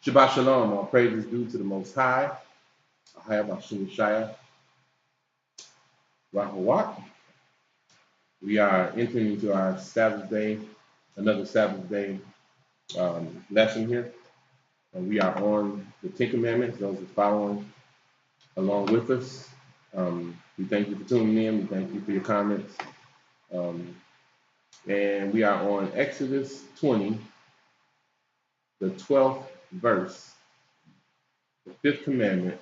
Shabbat Shalom, all praises due to the Most High. Ahaya Bashua Shaya Rahawat. We are entering into our Sabbath day, another Sabbath day lesson here. We are on the Ten Commandments, those are following along with us. We thank you for tuning in. We thank you for your comments. And we are on Exodus 20, the 12th verse, the fifth commandment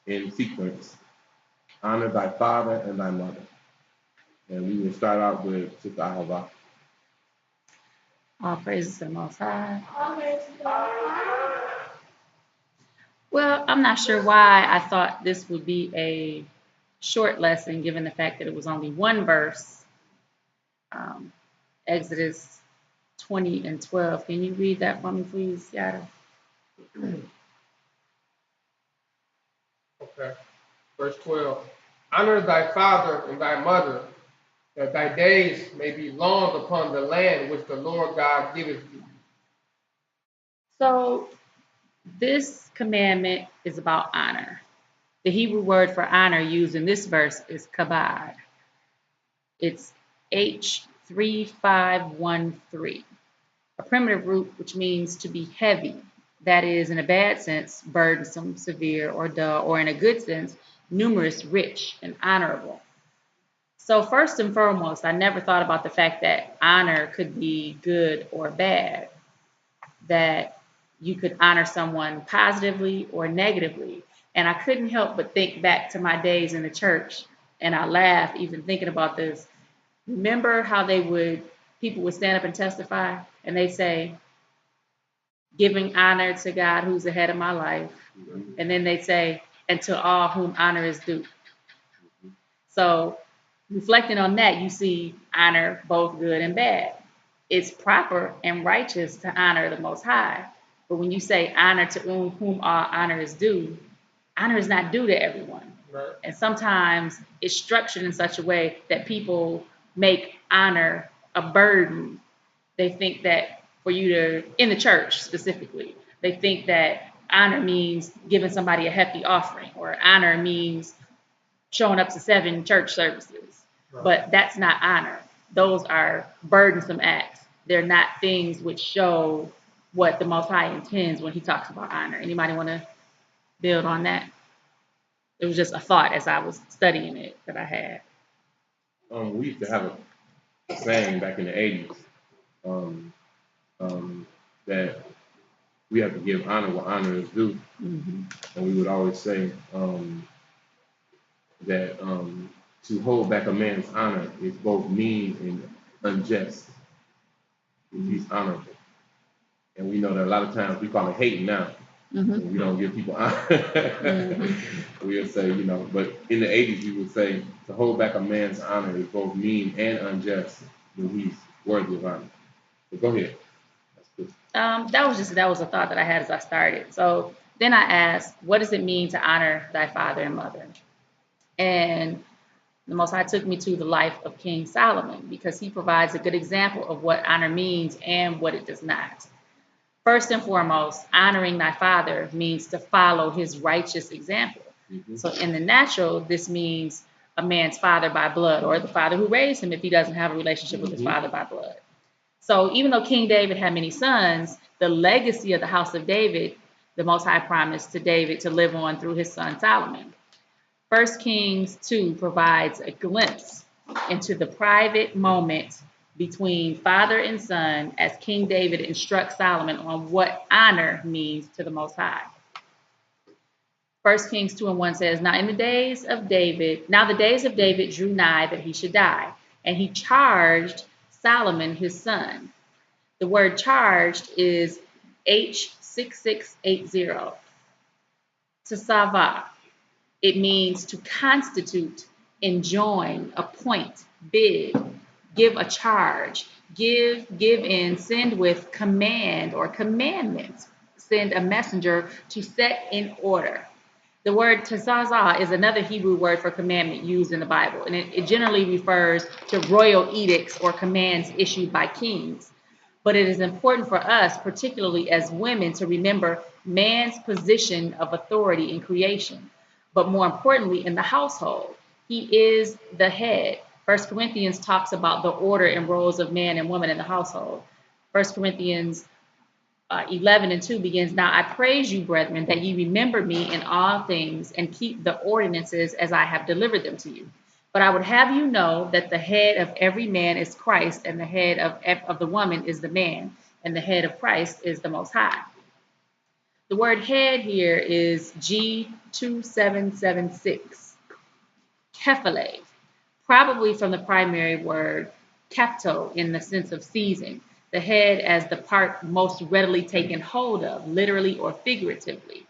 in sequence. Honor thy father and thy mother. And we will start out with Sister Ahava. All praises to the Most High. Well, I'm not sure why I thought this would be a short lesson, given the fact that it was only one verse. Exodus 20 and 12. Can you read that for me, please, Yada? Okay. Verse 12. Honor thy father and thy mother, that thy days may be long upon the land which the Lord God giveth thee. So this commandment is about honor. The Hebrew word for honor used in this verse is kabad. It's H3513, a primitive root which means to be heavy. That is, in a bad sense, burdensome, severe, or dull, or in a good sense, numerous, rich, and honorable. So first and foremost, I never thought about the fact that honor could be good or bad, that you could honor someone positively or negatively. And I couldn't help but think back to my days in the church, and I laugh even thinking about this. Remember how people would stand up and testify, and they say, giving honor to God who's the head of my life. And then they say, and to all whom honor is due. So reflecting on that, you see honor both good and bad. It's proper and righteous to honor the Most High. But when you say honor to whom all honor is due, honor is not due to everyone. Right. And sometimes it's structured in such a way that people make honor a burden. They think that for you to, in the church specifically, they think that honor means giving somebody a hefty offering, or honor means showing up to 7 church services. Right. But that's not honor. Those are burdensome acts. They're not things which show what the Most High intends when he talks about honor. Anybody want to build on that? It was just a thought as I was studying it that I had. We used to have a saying back in the 80s that we have to give honor what honor is due. Mm-hmm. And we would always say that to hold back a man's honor is both mean and unjust if he's honorable. And we know that a lot of times we call it hating now. Mm-hmm. We don't give people honor. Mm-hmm. We'll say, but in the 80s we would say to hold back a man's honor is both mean and unjust when he's worthy of honor. So go ahead. That was a thought that I had as I started. So then I asked, what does it mean to honor thy father and mother? And the Most High took me to the life of King Solomon, because he provides a good example of what honor means and what it does not. First and foremost, honoring thy father means to follow his righteous example. Mm-hmm. So in the natural, this means a man's father by blood, or the father who raised him if he doesn't have a relationship with his father by blood. So even though King David had many sons, the legacy of the house of David, the Most High promised to David to live on through his son Solomon. 1 Kings 2 provides a glimpse into the private moment between father and son as King David instructs Solomon on what honor means to the Most High. 1 Kings 2:1 says, Now the days of David drew nigh that he should die, and he charged Solomon his son. The word charged is H6680. Tasava. It means to constitute, enjoin, appoint, bid, give a charge, give in, send with, command or commandment, send a messenger to set in order. The word tazaza is another Hebrew word for commandment used in the Bible, and it generally refers to royal edicts or commands issued by kings. But it is important for us, particularly as women, to remember man's position of authority in creation, but more importantly, in the household. He is the head. First Corinthians talks about the order and roles of man and woman in the household. First Corinthians 11:2 begins, "Now I praise you, brethren, that ye remember me in all things and keep the ordinances as I have delivered them to you. But I would have you know that the head of every man is Christ, and the head of the woman is the man, and the head of Christ is the Most High." The word head here is G2776, kephale, probably from the primary word kepto in the sense of seizing, the head as the part most readily taken hold of, literally or figuratively.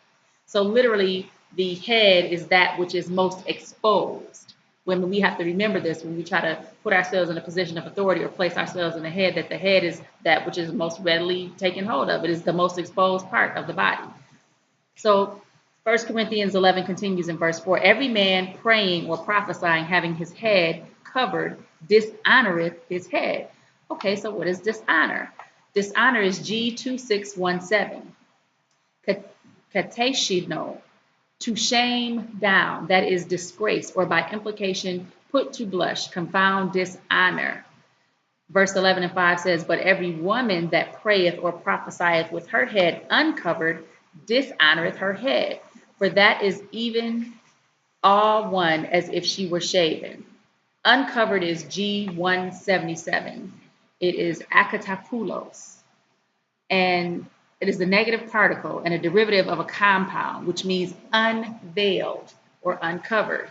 So literally, the head is that which is most exposed. When we have to remember this, when we try to put ourselves in a position of authority or place ourselves in the head, that the head is that which is most readily taken hold of. It is the most exposed part of the body. So 1 Corinthians 11 continues in verse 4, "Every man praying or prophesying, having his head covered, dishonoreth his head." Okay, so what is dishonor? Dishonor is G2617. Kateshino, to shame down, that is disgrace, or by implication put to blush, confound, dishonor. Verse 11:5 says, "But every woman that prayeth or prophesieth with her head uncovered dishonoreth her head, for that is even all one as if she were shaven." Uncovered is G177. It is akatapulos, and it is the negative particle and a derivative of a compound, which means unveiled or uncovered.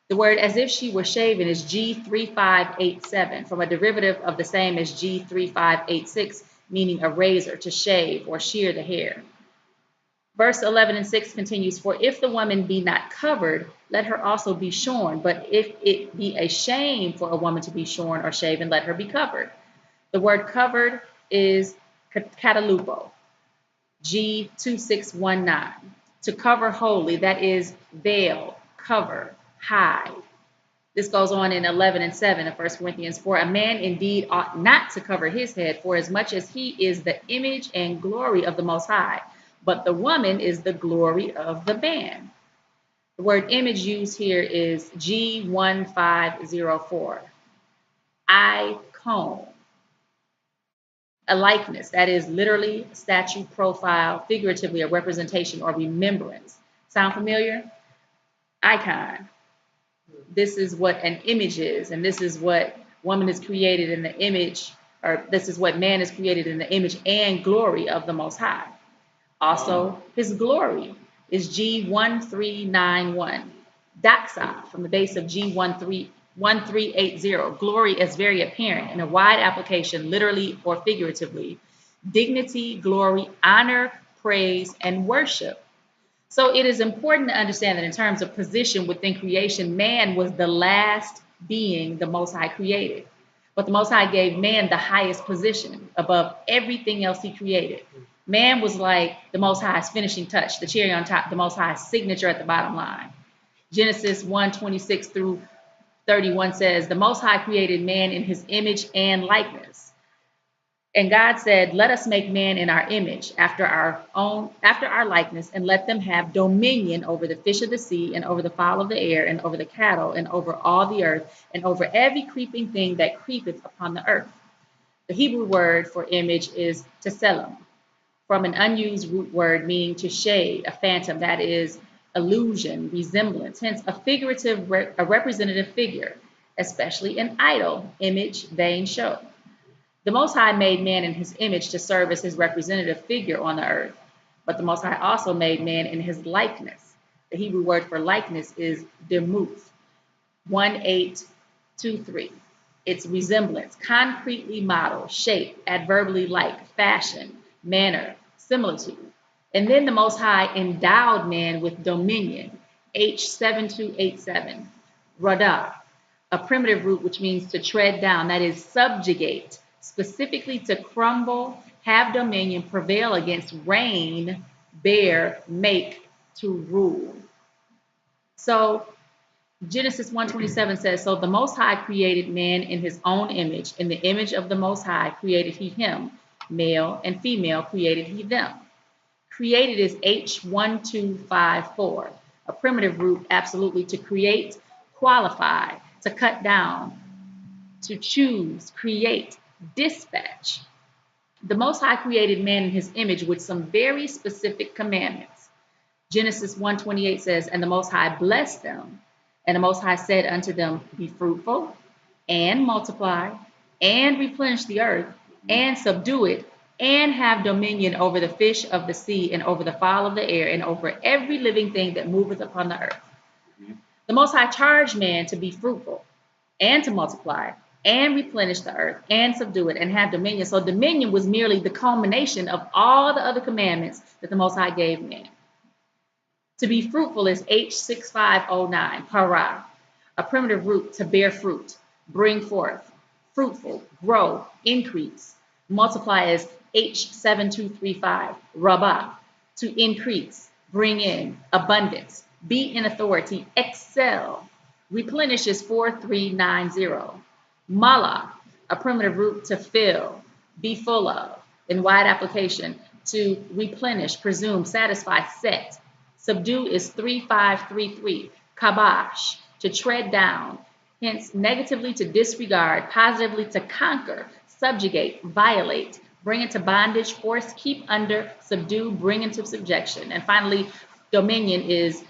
The word "as if she were shaven" is G3587, from a derivative of the same as G3586, meaning a razor, to shave or shear the hair. Verse 11:6 continues, "For if the woman be not covered, let her also be shorn. But if it be a shame for a woman to be shorn or shaven, let her be covered." The word covered is katalupo, G2619, to cover wholly, that is veil, cover, hide. This goes on in 11:7 of 1 Corinthians, "For a man indeed ought not to cover his head, for as much as he is the image and glory of the Most High, but the woman is the glory of the man." The word image used here is G1504, icon, a likeness, that is literally a statue, profile, figuratively a representation or remembrance. Sound familiar? Icon. This is what an image is, and this is what woman is created in the image, or this is what man is created in the image and glory of the Most High. Also, his glory is G1391. Doxa, from the base of G1380. Glory is very apparent in a wide application, literally or figuratively. Dignity, glory, honor, praise, and worship. So it is important to understand that in terms of position within creation, man was the last being the Most High created. But the Most High gave man the highest position above everything else he created. Man was like the Most High's finishing touch, the cherry on top, the Most High's signature at the bottom line. Genesis 1:26 through 31 says, "The Most High created man in his image and likeness. And God said, let us make man in our image, after our likeness, and let them have dominion over the fish of the sea, and over the fowl of the air, and over the cattle, and over all the earth, and over every creeping thing that creepeth upon the earth." The Hebrew word for image is tselem, from an unused root word meaning to shade, a phantom, that is illusion, resemblance, hence a figurative, a representative figure, especially an idol, image, vain show. The Most High made man in his image to serve as his representative figure on the earth, but the Most High also made man in his likeness. The Hebrew word for likeness is demuth, 1823. Its resemblance, concretely model, shape, adverbially like, fashion, manner, similitude. And then the Most High endowed man with dominion, H7287, radah, a primitive root which means to tread down, that is subjugate, specifically to crumble, have dominion, prevail against, reign, bear, make, to rule. So Genesis 1:27 says, "So the Most High created man in his own image. In the image of the Most High created he him. Male and female created he them. Created is H1254, a primitive root absolutely to create, qualify, to cut down, to choose, create, dispatch. The Most High created man in his image with some very specific commandments. Genesis 1:28 says, and the Most High blessed them, and the Most High said unto them, be fruitful, and multiply, and replenish the earth, and subdue it, and have dominion over the fish of the sea, and over the fowl of the air, and over every living thing that moveth upon the earth. The Most High charged man to be fruitful, and to multiply, and replenish the earth, and subdue it, and have dominion. So dominion was merely the culmination of all the other commandments that the Most High gave man. To be fruitful is H6509, para, a primitive root to bear fruit, bring forth, fruitful, grow, increase. Multiply is H7235, rabah, to increase, bring in, abundance, be in authority, excel. Replenish is 4390. Mala, a primitive root to fill, be full of, in wide application, to replenish, presume, satisfy, set. Subdue is 3533. Kabash, to tread down, hence negatively to disregard, positively to conquer, subjugate, violate, bring into bondage, force, keep under, subdue, bring into subjection. And finally, dominion is,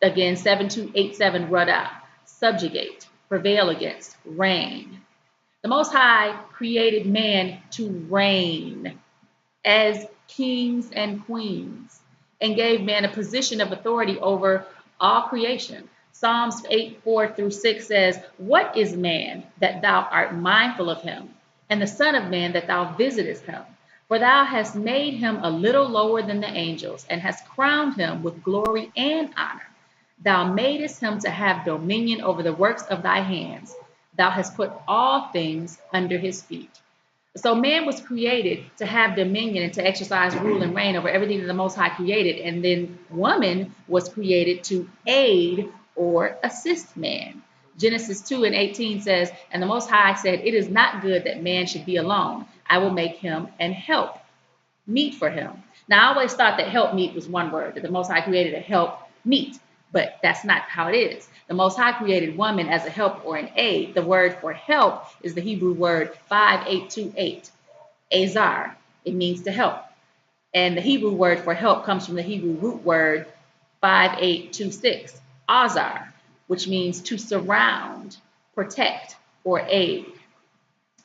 again, 7287 rada, subjugate, prevail against, reign. The Most High created man to reign as kings and queens, and gave man a position of authority over all creation. Psalms 8:4-6 says, what is man that thou art mindful of him, and the son of man that thou visitest him? For thou hast made him a little lower than the angels, and hast crowned him with glory and honor. Thou madest him to have dominion over the works of thy hands. Thou hast put all things under his feet. So man was created to have dominion and to exercise rule and reign over everything that the Most High created. And then woman was created to aid or assist man. Genesis 2:18 says, and the Most High said, it is not good that man should be alone. I will make him an help meet for him. Now, I always thought that help meet was one word, that the Most High created a help meet, but that's not how it is. The Most High created woman as a help or an aid. The word for help is the Hebrew word 5828, azar. It means to help. And the Hebrew word for help comes from the Hebrew root word 5826, azar, which means to surround, protect, or aid.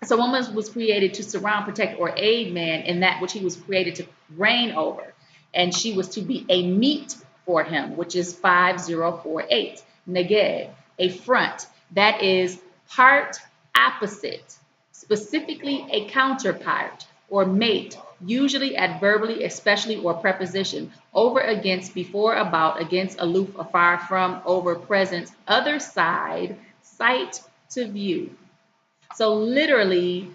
So woman was created to surround, protect, or aid man in that which he was created to reign over. And she was to be a meat for him, which is 5048. Neged, a front, that is part opposite, specifically a counterpart or mate, usually adverbally, especially, or preposition, over, against, before, about, against, aloof, afar from, over, present, other side, sight, to view. So literally,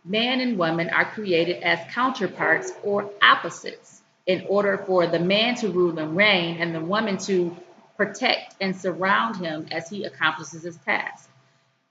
man and woman are created as counterparts or opposites in order for the man to rule and reign and the woman to protect and surround him as he accomplishes his task.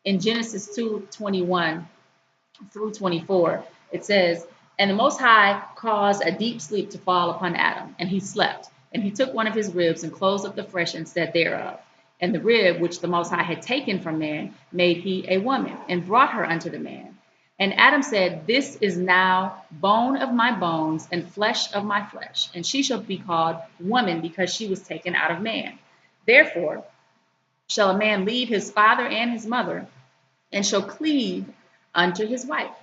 In Genesis 2:21-24, it says, and the Most High caused a deep sleep to fall upon Adam, and he slept. And he took one of his ribs and closed up the flesh and said thereof. And the rib which the Most High had taken from man made he a woman, and brought her unto the man. And Adam said, this is now bone of my bones and flesh of my flesh, and she shall be called woman, because she was taken out of man. Therefore shall a man leave his father and his mother, and shall cleave unto his wife,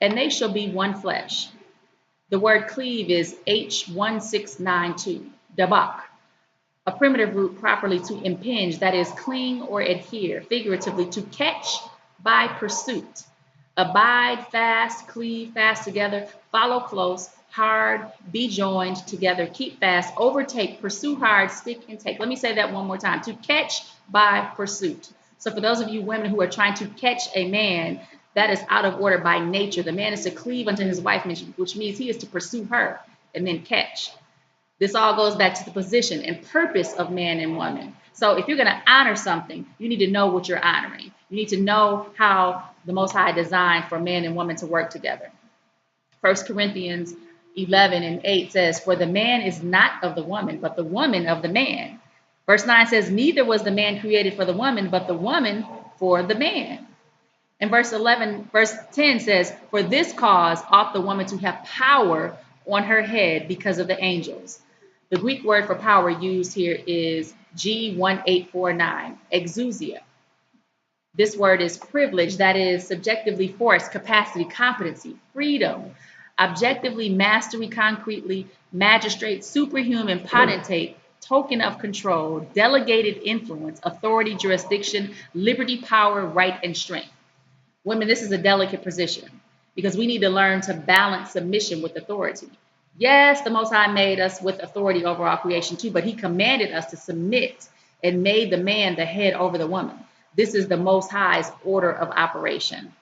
and they shall be one flesh. The word cleave is H1692, dabak, a primitive root properly to impinge, that is, cling or adhere, figuratively to catch by pursuit. Abide, fast, cleave, fast together, follow close, hard, be joined together, keep fast, overtake, pursue hard, stick and take. Let me say that one more time. To catch by pursuit. So for those of you women who are trying to catch a man, that is out of order by nature. The man is to cleave unto his wife, which means he is to pursue her and then catch. This all goes back to the position and purpose of man and woman. So if you're going to honor something, you need to know what you're honoring. You need to know how the Most High designed for man and woman to work together. 1 Corinthians 11:8 says, for the man is not of the woman, but the woman of the man. Verse 9 says, neither was the man created for the woman, but the woman for the man. And verse 10 says, for this cause ought the woman to have power on her head because of the angels. The Greek word for power used here is G1849, exousia. This word is privilege, that is subjectively force, capacity, competency, freedom, objectively mastery, concretely, magistrate, superhuman, potentate, token of control, delegated influence, authority, jurisdiction, liberty, power, right, and strength. Women, this is a delicate position because we need to learn to balance submission with authority. Yes, the Most High made us with authority over our creation too, but he commanded us to submit and made the man the head over the woman. This is the Most High's order of operation.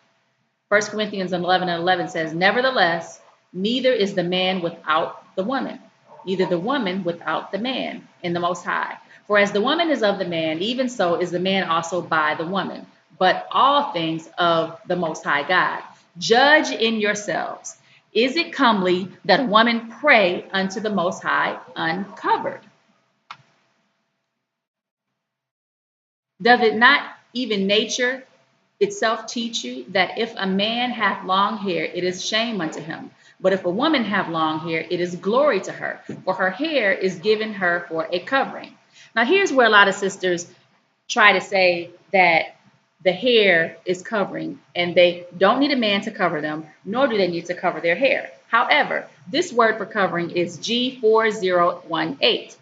1 Corinthians 11:11 says, nevertheless, neither is the man without the woman, neither the woman without the man in the Most High. For as the woman is of the man, even so is the man also by the woman. But all things of the Most High God. Judge in yourselves. Is it comely that a woman pray unto the Most High uncovered? Does it not even nature itself teach you that if a man hath long hair, it is shame unto him? But if a woman have long hair, it is glory to her, for her hair is given her for a covering. Now here's where a lot of sisters try to say that the hair is covering and they don't need a man to cover them, nor do they need to cover their hair. However, this word for covering is G4018,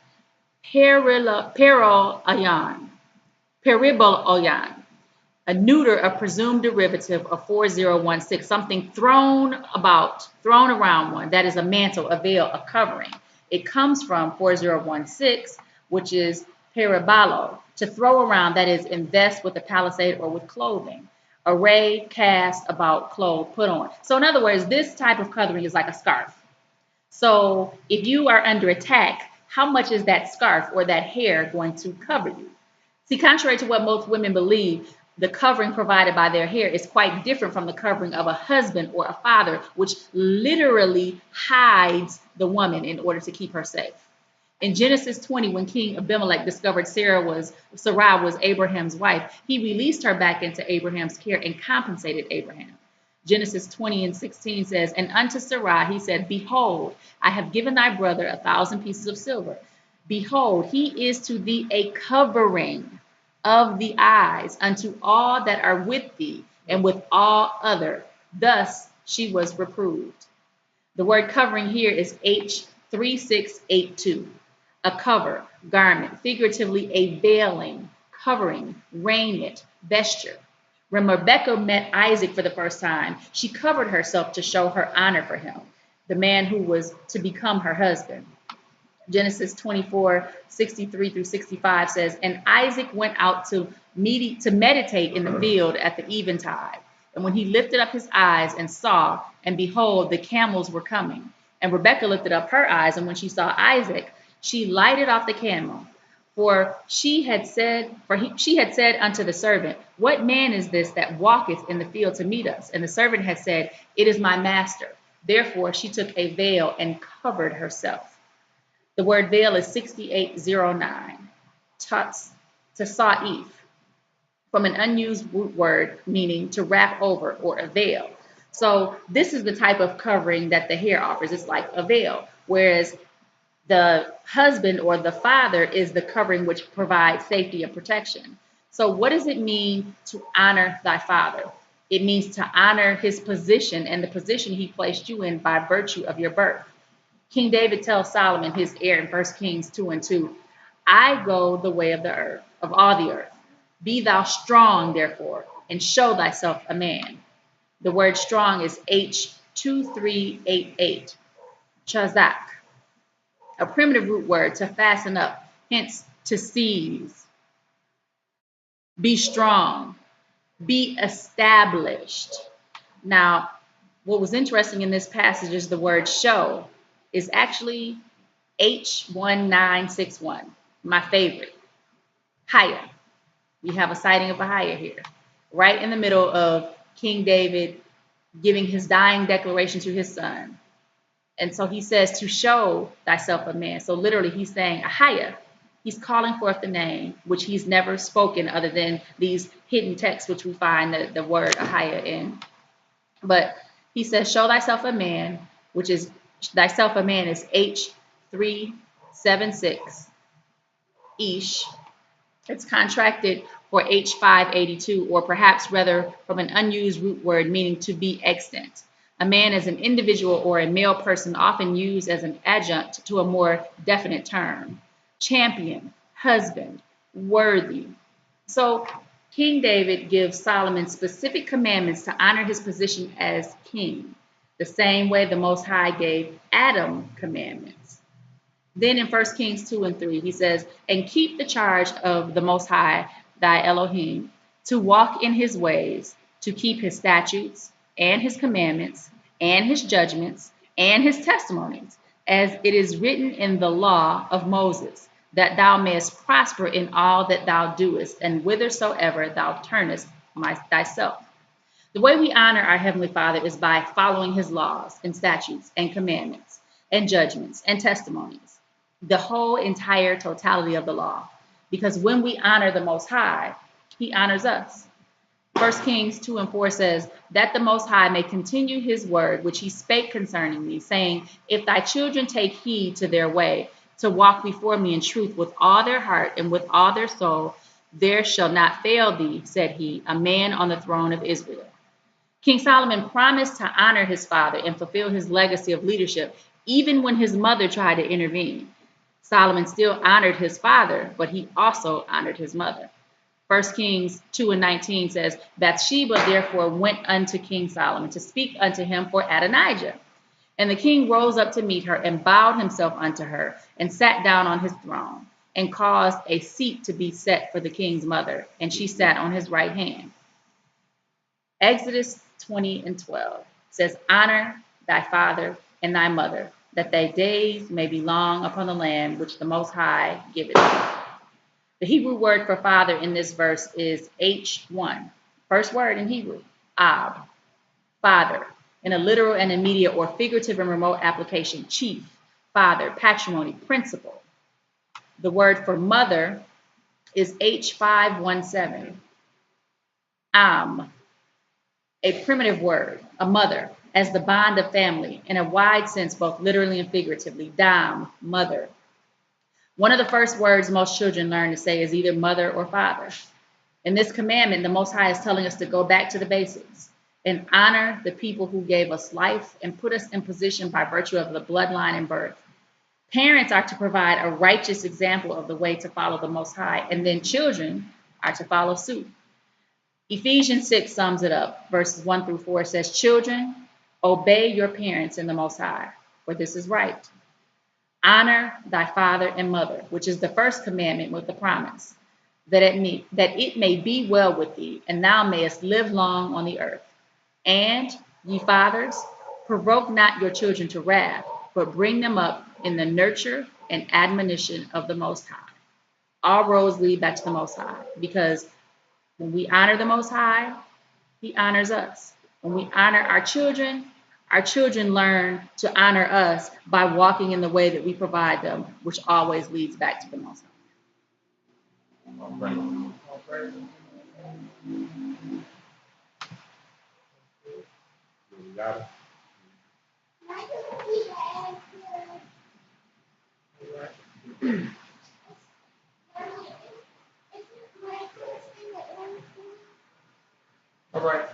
periboloyan, a neuter, a presumed derivative of 4016, something thrown around one, that is a mantle, a veil, a covering. It comes from 4016, which is peribalo, to throw around, that is invest with a palisade or with clothing. Array, cast, about, clothe, put on. So in other words, this type of covering is like a scarf. So if you are under attack, how much is that scarf or that hair going to cover you? See, contrary to what most women believe, the covering provided by their hair is quite different from the covering of a husband or a father, which literally hides the woman in order to keep her safe. In Genesis 20, when King Abimelech discovered Sarai was Abraham's wife, he released her back into Abraham's care and compensated Abraham. Genesis 20:16 says, and unto Sarai he said, behold, I have given thy brother 1,000 pieces of silver. Behold, he is to thee a covering of the eyes unto all that are with thee and with all other. Thus she was reproved. The word covering here is H3682. A cover, garment, figuratively a veiling, covering, raiment, vesture. When Rebekah met Isaac for the first time, she covered herself to show her honor for him, the man who was to become her husband. Genesis 24:63-65 says, and Isaac went out to meditate in the field at the eventide. And when he lifted up his eyes and saw, and behold, the camels were coming. And Rebekah lifted up her eyes, and when she saw Isaac, she lighted off the camel. For she had said unto the servant, what man is this that walketh in the field to meet us? And the servant had said, it is my master. Therefore she took a veil and covered herself. The word veil is 6809, tasa'if, from an unused root word meaning to wrap over or a veil. So this is the type of covering that the hair offers. It's like a veil, whereas the husband or the father is the covering which provides safety and protection. So what does it mean to honor thy father? It means to honor his position and the position he placed you in by virtue of your birth. King David tells Solomon, his heir, in 1 Kings 2:2, I go the way of the earth, of all the earth. Be thou strong, therefore, and show thyself a man. The word strong is H2388, chazak, a primitive root word to fasten up, hence to seize. Be strong, be established. Now, what was interesting in this passage is the word show is actually H1961, my favorite. Haya. We have a sighting of a Haya here, right in the middle of King David giving his dying declaration to his son. And so he says, to show thyself a man. So literally he's saying, Ahia. He's calling forth the name, which he's never spoken other than these hidden texts, which we find the word Ahia in. But he says, show thyself a man, which is, thyself a man is H376, Ish. It's contracted for H582, or perhaps rather from an unused root word meaning to be extant. A man is an individual or a male person, often used as an adjunct to a more definite term. Champion, husband, worthy. So King David gives Solomon specific commandments to honor his position as king, the same way the Most High gave Adam commandments. Then in 1 Kings 2 and 3, he says, and keep the charge of the Most High, thy Elohim, to walk in his ways, to keep his statutes and his commandments and his judgments and his testimonies, as it is written in the law of Moses, that thou mayest prosper in all that thou doest, and whithersoever thou turnest thyself. The way we honor our Heavenly Father is by following his laws and statutes and commandments and judgments and testimonies, the whole entire totality of the law. Because when we honor the Most High, he honors us. 1 Kings 2 and 4 says, that the Most High may continue his word, which he spake concerning me, saying, if thy children take heed to their way, to walk before me in truth with all their heart and with all their soul, there shall not fail thee, said he, a man on the throne of Israel. King Solomon promised to honor his father and fulfill his legacy of leadership, even when his mother tried to intervene. Solomon still honored his father, but he also honored his mother. 1 Kings 2 and 19 says, Bathsheba therefore went unto King Solomon to speak unto him for Adonijah. And the king rose up to meet her and bowed himself unto her and sat down on his throne and caused a seat to be set for the king's mother, and she sat on his right hand. Exodus 20 and 12 says, honor thy father and thy mother, that thy days may be long upon the land which the Most High giveth thee. The Hebrew word for father in this verse is H1. First word in Hebrew, Ab, father. In a literal and immediate or figurative and remote application, chief, father, patrimony, principal. The word for mother is H517. Am, a primitive word, a mother, as the bond of family, in a wide sense, both literally and figuratively. Dam, mother. One of the first words most children learn to say is either mother or father. In this commandment, the Most High is telling us to go back to the basics and honor the people who gave us life and put us in position by virtue of the bloodline and birth. Parents are to provide a righteous example of the way to follow the Most High, and then children are to follow suit. Ephesians 6 sums it up. Verses 1 through 4 says, children, obey your parents in the Most High, for this is right. Honor thy father and mother, which is the first commandment with the promise, that it may be well with thee, and thou mayest live long on the earth. And, ye fathers, provoke not your children to wrath, but bring them up in the nurture and admonition of the Most High. All roads lead back to the Most High, because when we honor the Most High, he honors us. When we honor our children learn to honor us by walking in the way that we provide them, which always leads back to the Most High. All right. All praise. You got it. All right.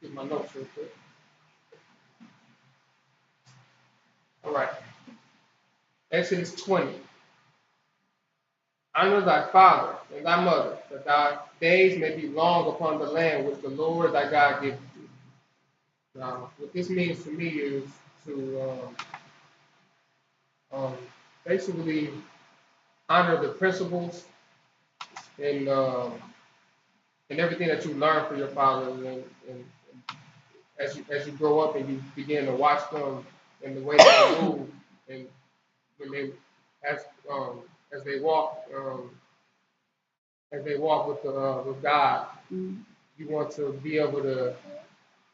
Get my notes real quick. All right. Exodus 20. Honor thy father and thy mother, that thy days may be long upon the land which the Lord thy God giveth thee. Now, what this means to me is to basically honor the principles and everything that you learn from your father, and as you grow up and you begin to watch them and the way they move, and when they as they walk as they walk with God. Mm-hmm. You want to be able to.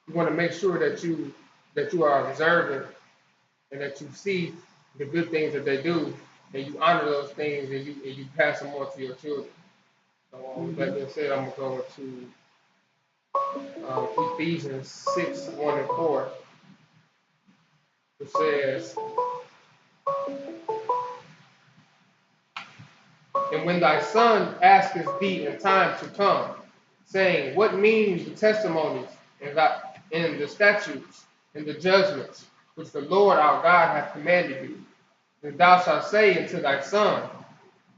You want to make sure that you are observant and that you see the good things that they do, and you honor those things, and you pass them on to your children. So with that being said, I'm gonna go to Ephesians 6:1 and 4, which says, "And when thy son asketh thee in time to come, saying, What mean the testimonies and the statutes and the judgments which the Lord our God hath commanded you? Then thou shalt say unto thy son,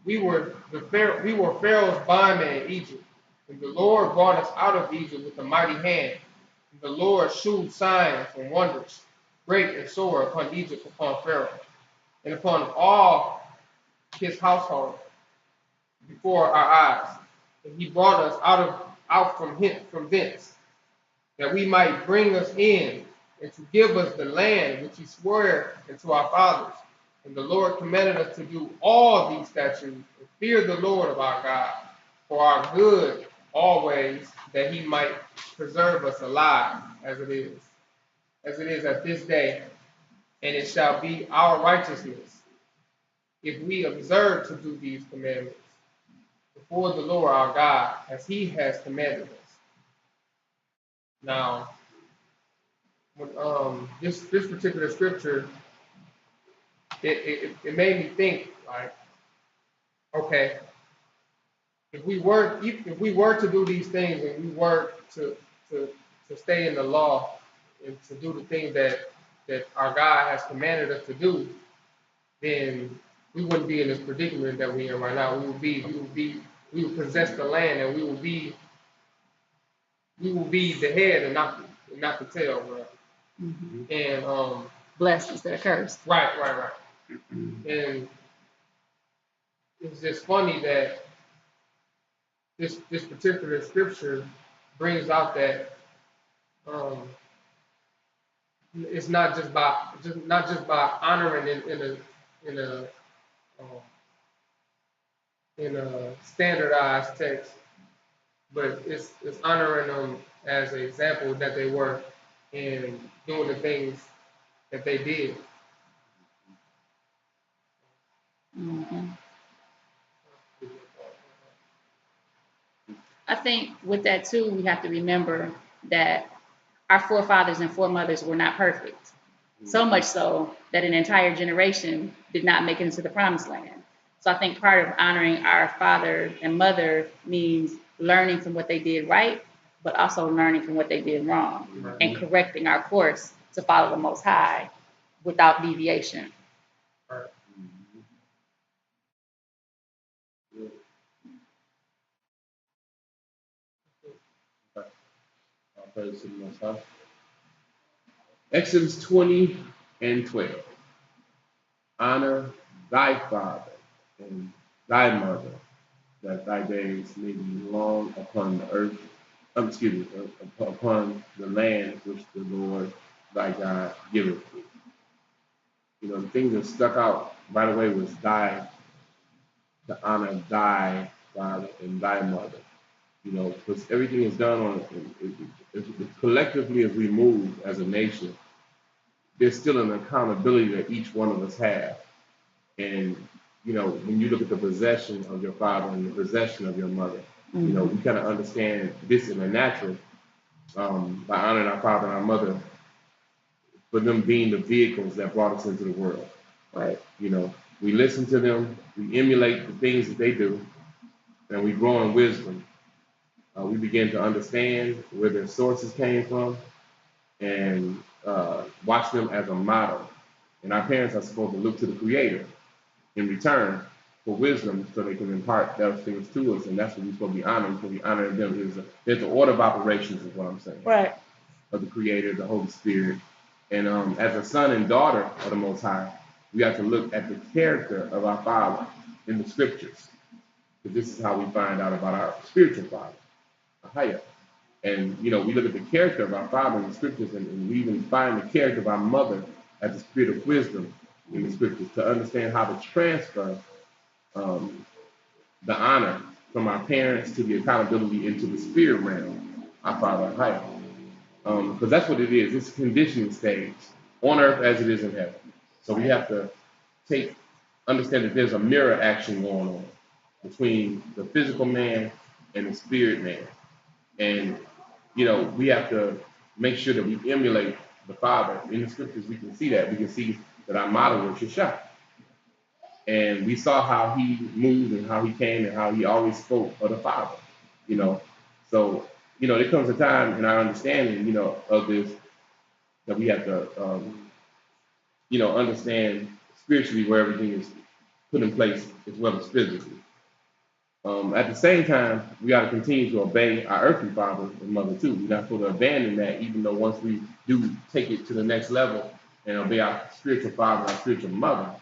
We were Pharaoh's bondmen in Egypt, and the Lord brought us out of Egypt with a mighty hand. And the Lord shewed signs and wonders, great and sore, upon Egypt, upon Pharaoh, and upon all his household before our eyes. And he brought us out from thence, that we might bring us in, and to give us the land which he swore unto our fathers. And the Lord commanded us to do all these statutes, and fear the Lord of our God, for our good always, that he might preserve us alive, as it is at this day. And it shall be our righteousness, if we observe to do these commandments before the Lord our God, as he has commanded us." Now, when, this particular scripture, it made me think, like, okay, if we were to do these things, and we were to stay in the law and to do the things that our God has commanded us to do, then we wouldn't be in this predicament that we're in right now. We would possess the land, and we will be the head and not the tail, bro. Mm-hmm. And blessed instead of cursed. Right. And it's just funny that this particular scripture brings out that it's not just by honoring in a standardized text, but it's honoring them as an example that they were in doing the things that they did. Mm-hmm. I think with that too, we have to remember that our forefathers and foremothers were not perfect. So much so that an entire generation did not make it into the promised land. So I think part of honoring our father and mother means learning from what they did right, but also learning from what they did wrong, and correcting our course to follow the Most High without deviation. Exodus 20:12. Honor thy father and thy mother, that thy days may be long upon the earth, upon the land which the Lord thy God giveth thee. You know, the thing that stuck out right away was to honor thy father and thy mother. You know, because everything is done collectively as we move as a nation. There's still an accountability that each one of us have. And, you know, when you look at the possession of your father and the possession of your mother, you know, we kind of understand this in the natural, by honoring our father and our mother, for them being the vehicles that brought us into the world. Right? You know, we listen to them, we emulate the things that they do, and we grow in wisdom. We begin to understand where their sources came from, and watch them as a model. And our parents are supposed to look to the Creator in return for wisdom, so they can impart those things to us. And that's what we're supposed to be honoring. We're supposed to be honoring them. There's an order of operations, is what I'm saying. Right. Of the Creator, the Holy Spirit. And as a son and daughter of the Most High, we have to look at the character of our Father in the Scriptures. Because this is how we find out about our spiritual Father, Ahaya. And, you know, we look at the character of our Father in the Scriptures, and we even find the character of our mother as the spirit of wisdom in the Scriptures, to understand how to transfer the honor from our parents to the accountability into the spirit realm, our Father in heaven. Because that's what it is. It's a conditioning stage on earth as it is in heaven. So we have to understand that there's a mirror action going on between the physical man and the spirit man. And, we have to make sure that we emulate the Father. In the scriptures, we can see that. We can see that our model was Yeshua. And we saw how he moved and how he came and how he always spoke of the Father, So, there comes a time in our understanding, of this that we have to, understand spiritually where everything is put in place as well as physically. At the same time, we got to continue to obey our earthly father and mother too. We're not supposed to abandon that, even though once we do take it to the next level and obey our spiritual father and our spiritual mother,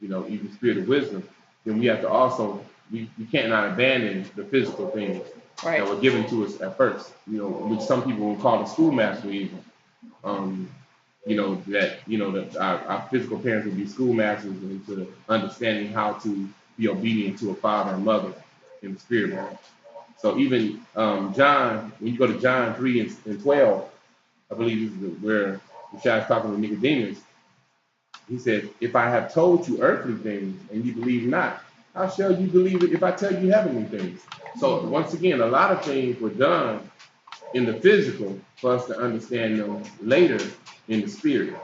even spirit of wisdom, then we have to also, we cannot abandon the physical things that were given to us at first, which some people will call the schoolmaster even. That our physical parents would be schoolmasters into understanding how to be obedient to a father and mother in the spirit realm. So even John, when you go to John 3 and 12, I believe this is where Yeshua is talking to Nicodemus. He said, if I have told you earthly things and you believe not, how shall you believe it if I tell you heavenly things? So once again, a lot of things were done in the physical for us to understand them later in the spirit.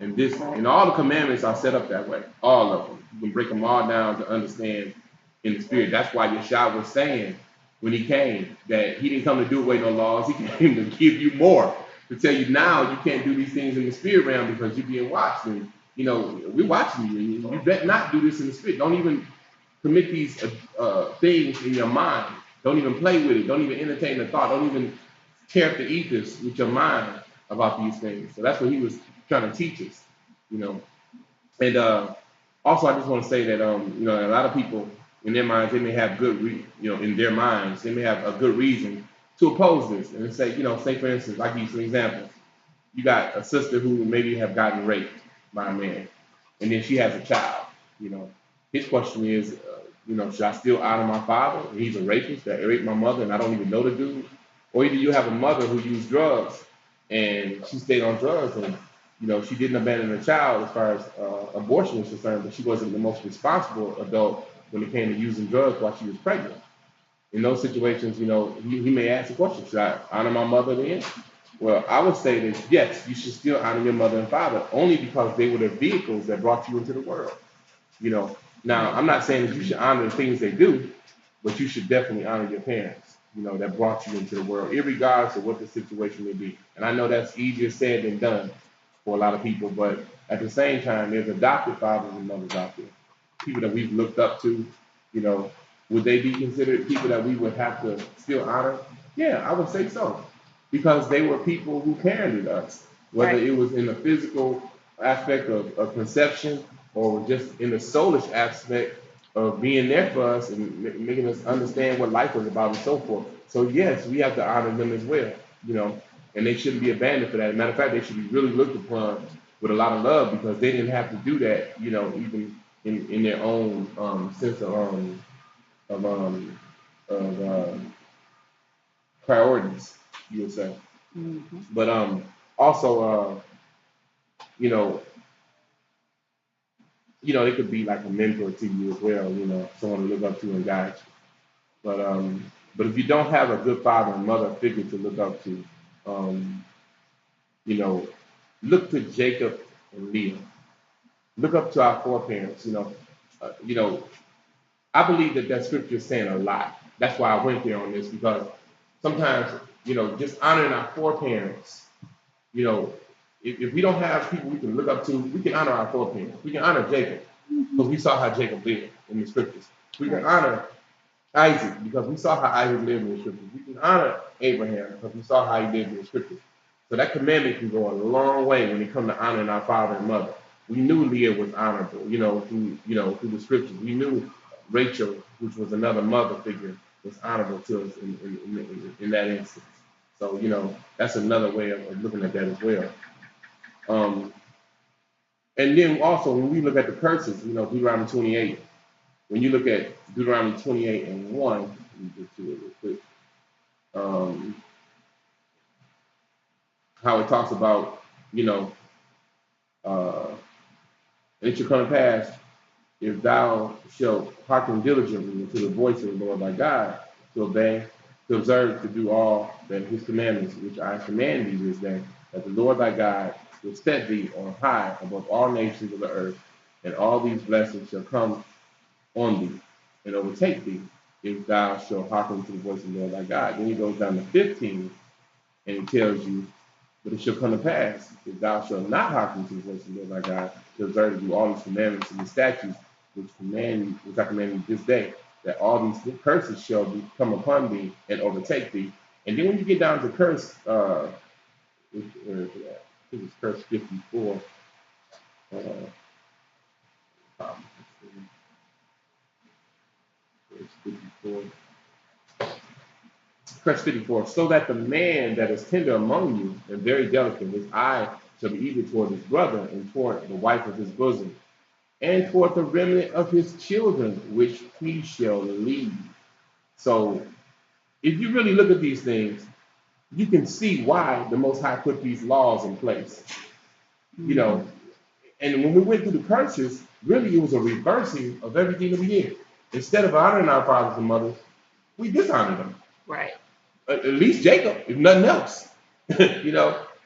And all the commandments are set up that way, all of them. You can break them all down to understand in the spirit. That's why Yeshua was saying when he came that he didn't come to do away no laws. He came to give you more, to tell you now you can't do these things in the spirit realm because you're being watched. And, we're watching you. You better not do this in the spirit. Don't even commit these things in your mind. Don't even play with it. Don't even entertain the thought. Don't even tear up the ethers with your mind about these things. So that's what he was trying to teach us, And also, I just want to say that, a lot of people in their minds, they may have in their minds, they may have a good reason to oppose this and say, say for instance, I'll give you some examples. You got a sister who maybe have gotten raped by a man, and then she has a child. His question is, should I still honor my father? He's a rapist that raped my mother, and I don't even know the dude. Or either you have a mother who used drugs, and she stayed on drugs, and she didn't abandon her child as far as abortion was concerned, but she wasn't the most responsible adult when it came to using drugs while she was pregnant. In those situations, he may ask the question, should I honor my mother then? Well, I would say that yes, you should still honor your mother and father, only because they were the vehicles that brought you into the world. Now I'm not saying that you should honor the things they do, but you should definitely honor your parents, that brought you into the world, irregardless of what the situation may be. And I know that's easier said than done for a lot of people, but at the same time, there's adopted fathers and mothers out there, people that we've looked up to, would they be considered people that we would have to still honor? Yeah, I would say so, because they were people who parented us, whether it was in the physical aspect of conception or just in the soulish aspect of being there for us and making us understand what life was about and so forth. So yes, we have to honor them as well, and they shouldn't be abandoned for that. As a matter of fact, they should be really looked upon with a lot of love because they didn't have to do that, even in their own sense of priorities, you would say. Mm-hmm. But also, it could be like a mentor to you as well, someone to look up to and guide you. But if you don't have a good father and mother figure to look up to, look to Jacob and Leah. Look up to our foreparents. I believe that scripture is saying a lot. That's why I went there on this, because sometimes, just honoring our foreparents, if we don't have people we can look up to, we can honor our foreparents. We can honor Jacob because we saw how Jacob lived in the scriptures. We can honor Isaac because we saw how Isaac lived in the scriptures. We can honor Abraham because we saw how he lived in the scriptures. So that commandment can go a long way when it comes to honoring our father and mother. We knew Leah was honorable, through the scriptures. We knew Rachel, which was another mother figure, was honorable to us in that instance. So, that's another way of looking at that as well. And then also, when we look at the curses, Deuteronomy 28, when you look at Deuteronomy 28 and 1, me get to it real quick. How it talks about, uh, and it shall come to pass if thou shalt hearken diligently to the voice of the Lord thy God, to obey, to observe, to do all that his commandments, which I command thee this day, that the Lord thy God will set thee on high above all nations of the earth, and all these blessings shall come on thee and overtake thee, if thou shalt hearken to the voice of the Lord thy God. Then he goes down to 15, and he tells you, but it shall come to pass, if thou shalt not hearken to the voice of the Lord thy God, to observe to do all his commandments and his statutes, which I command you this day, that all these curses shall come upon thee and overtake thee. And then when you get down to curse, I think it's curse 54. Verse 54, so that the man that is tender among you and very delicate, his eye shall be either toward his brother and toward the wife of his bosom, and toward the remnant of his children, which he shall lead. So if you really look at these things, you can see why the Most High put these laws in place. And when we went through the curses, really it was a reversing of everything that we did. Instead of honoring our fathers and mothers, we dishonored them. Right. At least Jacob, if nothing else.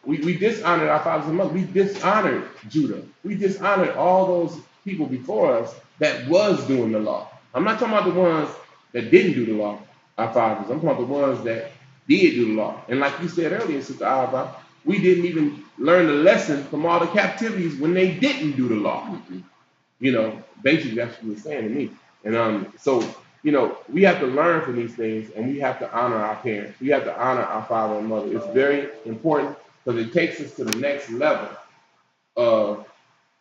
We dishonored our fathers and mothers. We dishonored Judah. We dishonored all those people before us that was doing the law. I'm not talking about the ones that didn't do the law, our fathers. I'm talking about the ones that did do the law. And like you said earlier, Sister Alba, we didn't even learn the lesson from all the captivities when they didn't do the law. Basically that's what you were saying to me. And so we have to learn from these things, and we have to honor our parents. We have to honor our father and mother. It's very important because it takes us to the next level of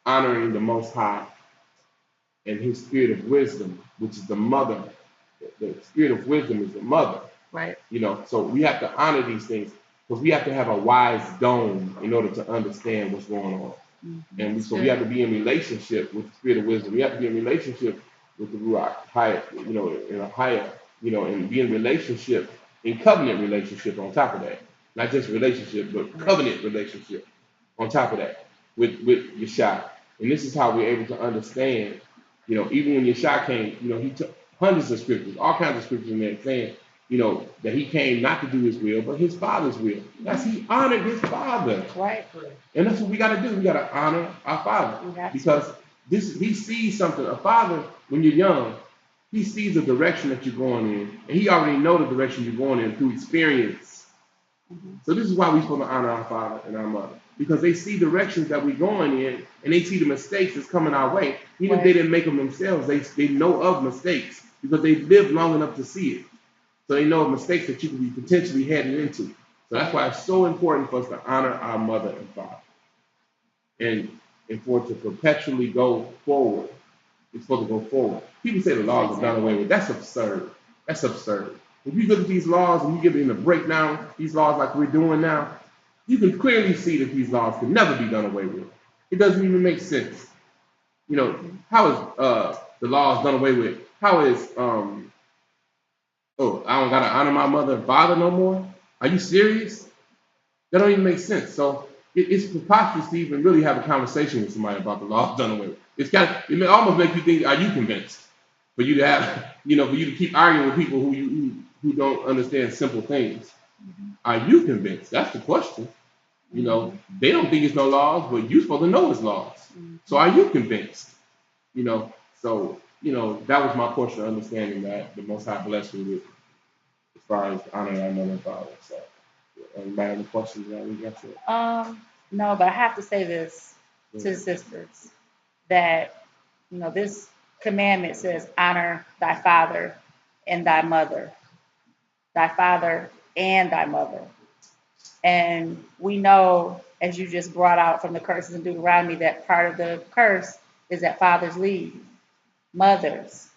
honoring the Most High and his spirit of wisdom, which is the mother. The spirit of wisdom is the mother. Right. So we have to honor these things because we have to have a wise dome in order to understand what's going on. Mm-hmm. And so we have to be in relationship with the spirit of wisdom. We have to be in relationship with the Ruach higher, in a higher, and be in relationship, in covenant relationship on top of that. Not just relationship, but covenant relationship on top of that with Yeshua. And this is how we're able to understand, even when Yeshua came, he took hundreds of scriptures, all kinds of scriptures in there saying, that he came not to do his will, but his Father's will. That's he honored his Father. Right. And that's what we got to do. We got to honor our Father because he sees something. A father, when you're young, he sees the direction that you're going in, and he already knows the direction you're going in through experience. Mm-hmm. So this is why we're supposed to honor our father and our mother, because they see directions that we're going in, and they see the mistakes that's coming our way. Even if they didn't make them themselves, they know of mistakes because they lived long enough to see it. So they know of mistakes that you could be potentially heading into. So that's why it's so important for us to honor our mother and father, and for it to perpetually go forward. It's supposed to go forward. People say the laws are done away with. That's absurd. That's absurd. If you look at these laws and you give it a breakdown, these laws like we're doing now, you can clearly see that these laws can never be done away with. It doesn't even make sense. How is the laws done away with? How is I don't gotta honor my mother and father no more? Are you serious? That don't even make sense. So it's preposterous to even really have a conversation with somebody about the laws done away with. It may almost make you think, are you convinced? For you to have, for you to keep arguing with people who don't understand simple things. Mm-hmm. Are you convinced? That's the question. They don't think it's no laws, but you're supposed to know it's laws. Mm-hmm. So are you convinced? So that was my portion of understanding that the Most High blessed me with as far as honoring our mother and father. So anybody have any questions that we got to? No, but I have to say this to the sisters, that this commandment says, honor thy father and thy mother, thy father and thy mother. And we know, as you just brought out from the curses in Deuteronomy, that part of the curse is that fathers leave. Mothers,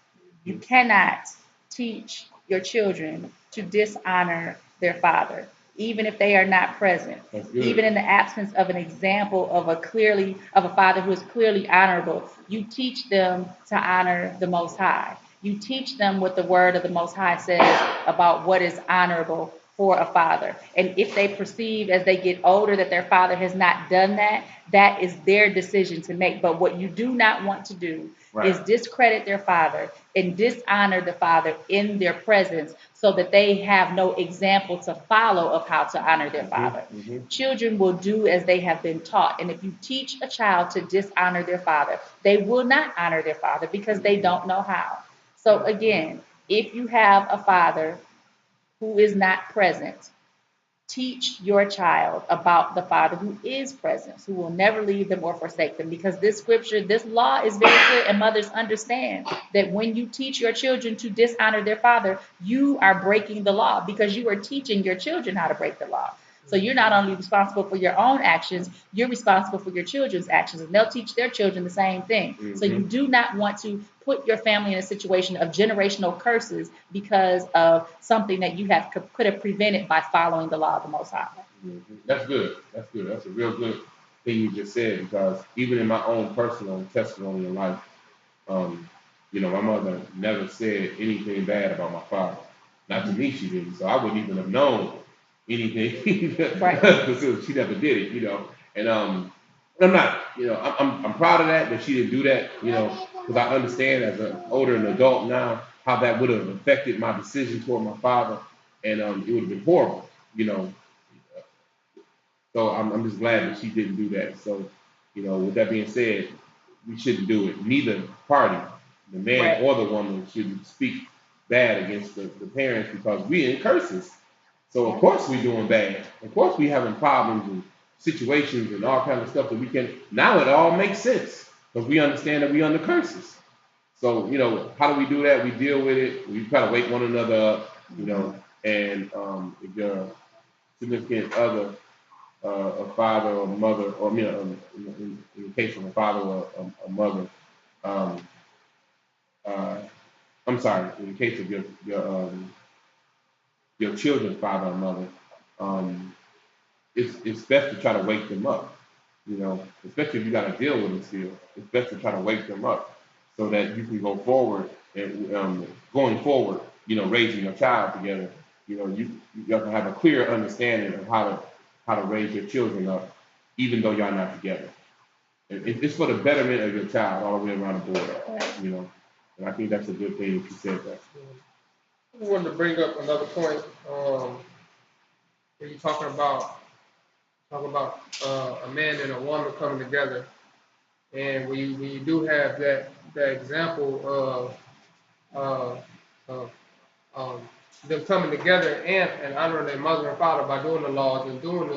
you cannot teach your children to dishonor their father, even if they are not present, even in the absence of an example of a father who is clearly honorable. You teach them to honor the Most High. You teach them what the word of the Most High says about what is honorable for a father. And if they perceive as they get older that their father has not done that, that is their decision to make. But what you do not want to do is discredit their father and dishonor the father in their presence so that they have no example to follow of how to honor their father. Children will do as they have been taught. And if you teach a child to dishonor their father, they will not honor their father because they don't know how. So again, if you have a father who is not present, teach your child about the Father who is present, who will never leave them or forsake them. Because this scripture, this law is very clear, and mothers understand that when you teach your children to dishonor their father, you are breaking the law because you are teaching your children how to break the law. So you're not only responsible for your own actions, you're responsible for your children's actions, and they'll teach their children the same thing. So you do not want to put your family in a situation of generational curses because of something that you could have prevented by following the law of the Most High. That's good. That's good. That's a real good thing you just said, because even in my own personal testimony in life, my mother never said anything bad about my father. Not to me, she didn't. So I wouldn't even have known anything because she never did it, And I'm not, I'm proud of that she didn't do that, because I understand as an older adult now how that would have affected my decision toward my father, and it would have been horrible, So I'm just glad that she didn't do that. So, with that being said, we shouldn't do it. Neither party, the man or the woman, should speak bad against the parents, because we in curses. So of course we're doing bad. Of course we having problems and situations and all kinds of stuff that we can. Now it all makes sense because we understand that we under curses. So how do we do that? We deal with it. We try to wake one another up. And if your significant other, a father or mother, or in the case of a father or a mother, I'm sorry, in the case of your children's father or mother, it's best to try to wake them up, especially if you got to deal with them still. It's best to try to wake them up so that you can go forward and going forward, raising your child together. You have to have a clear understanding of how to raise your children up, even though y'all not together. It's for the betterment of your child all the way around the board, And I think that's a good thing that you said that. I wanted to bring up another point. Where you're talking about a man and a woman coming together, and when you do have that example of them coming together and honoring their mother and father by doing the laws and doing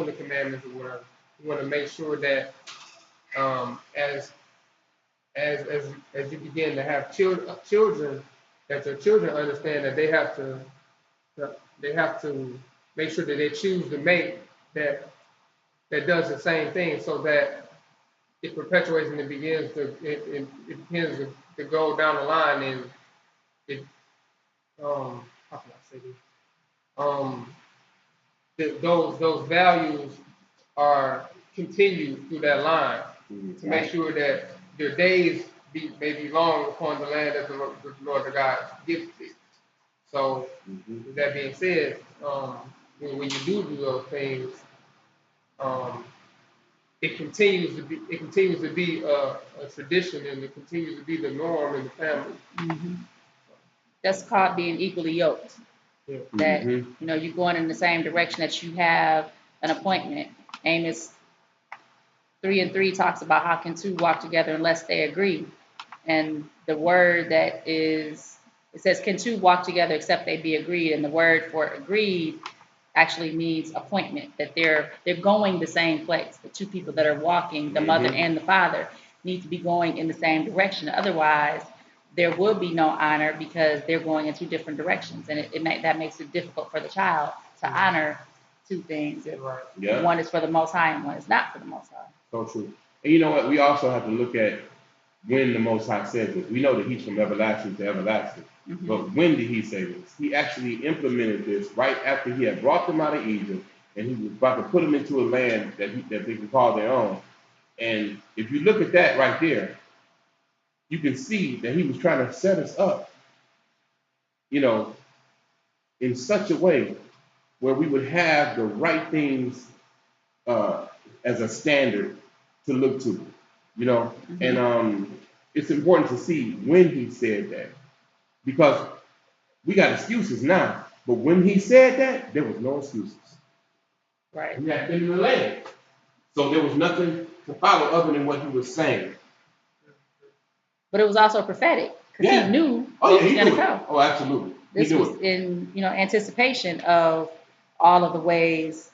the commandments or whatever, you want to make sure that as you begin to have children, that your children understand that they have to make sure that they choose the mate that does the same thing, so that it perpetuates and it begins to go down the line, and it how can I say this? Those values are continued through that line to make sure that your days may be long upon the land that the Lord the God gives you. So, with that being said, when you do those things, it continues to be a tradition, and it continues to be the norm in the family. That's called being equally yoked. Yeah. That you're going in the same direction, that you have an appointment. Amos 3:3 talks about how can two walk together unless they agree, and the word it says, can two walk together except they be agreed, and the word for agreed actually means appointment, that they're going the same place. The two people that are walking, the mother and the father, need to be going in the same direction. Otherwise, there will be no honor because they're going in two different directions, and that makes it difficult for the child to honor two things. Right. One is for the Most High and one is not for the Most High. So true. And you know what? We also have to look at when the Most High says it. We know that He's from everlasting to everlasting. But when did He say this? He actually implemented this right after He had brought them out of Egypt, and He was about to put them into a land that they could call their own. And if you look at that right there, you can see that he was trying to set us up, you know, in such a way where we would have the right things as a standard to look to, you know. And it's important to see when he said that, because we got excuses now, but when he said that, there was no excuses. Right. He had been in the land, so there was nothing to follow other than what he was saying. But it was also prophetic, because Yeah. he knew Oh what yeah, was he going knew to it. come. Oh, absolutely. This He knew was it. in, anticipation of all of the ways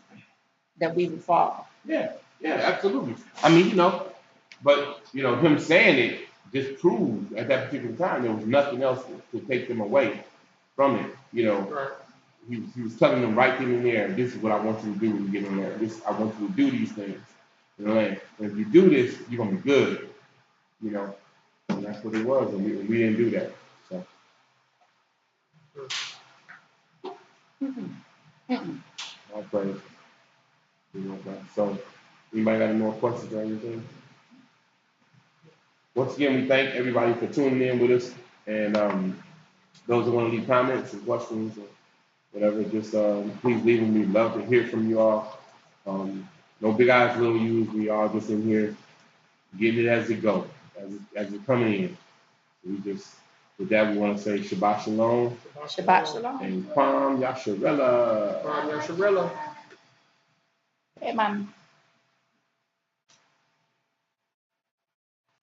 that we would fall. Yeah, yeah, absolutely. I mean, but him saying it just proved at that particular time there was nothing else to take them away from it. Right. He was telling them right then and there, this is what I want you to do when you get in there. I want you to do these things. And if you do this, you're gonna be good. And that's what it was, and we didn't do that. So. All praise. So, anybody got any more questions or anything? Once again, we thank everybody for tuning in with us, and those that want to leave comments and questions or whatever, just please leave them. We'd love to hear from you all. No big eyes, little U's. We all just in here getting it as it go, as it coming in. With that, we want to say Shabbat Shalom. Shabbat Shalom. And Kwam Yasharella. Kwam Yasharella. Hey, Mom.